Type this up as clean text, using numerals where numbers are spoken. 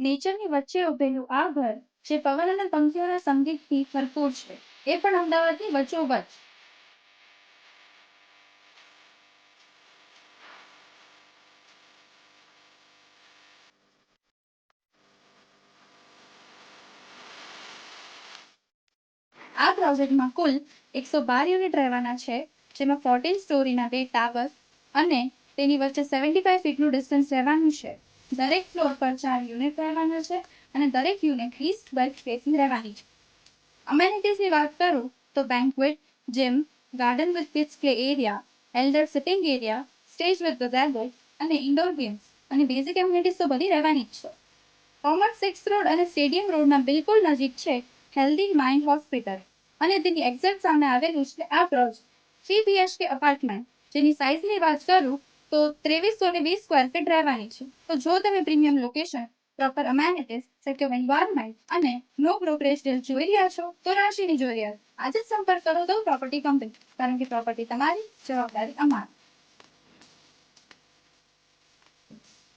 નેચરની વચ્ચે ઉભેલું આ ઘર જે પવન અને પંખીઓના સંગીતથી ભરપૂર છે એ પણ અમદાવાદની વચ્ચોવચ. આ પ્રોજેક્ટમાં કુલ 112 યુનિટ રહેવાના છે, જેમાં 14 સ્ટોરીના 2 ટાવર અને તેની વચ્ચે 75 ફીટનું ડિસ્ટન્સ રહેવાનું છે. દરેક ફ્લોર પર 4 યુનિટ રહેવાના છે અને દરેક યુનિટ ઈસ્ટ વેસ્ટ ફેસિંગ રહેવાની છે. અમેનિટીઝની વાત કરું તો banquet, gym, garden with kids play area, elder sitting area, stage with ગઝેબો અને ઇન્ડોર ગેમ્સ અને બેઝિક એમ્યુનિટીઝ તો બધી રહેવાની જ છે. કોમર્સ 6 રોડ અને સ્ટેડિયમ રોડના બિલકુલ નજીક છે હેલ્ધી માઇન્ડ હોસ્પિટલ અને તેની એક્ઝેક્ટ સામે આવેલું છે આ પ્રોજેક્ટ 3 BHK અપાર્ટમેન્ટ, જેની સાઇઝની વાત કરું તો 2320 સ્ક્વેર ફીટ રહેવાની છે. તો જો તમે premium location, proper amenities, secure environment અને નો બ્રોકરેજ ડીલ જોઈ રહ્યા છો તો રાશિની જોઈ રહ્યા. આજે જ સંપર્ક કરો તો પ્રોપર્ટી કંપની, કારણ કે પ્રોપર્ટી તમારી, જવાબદારી અમારી.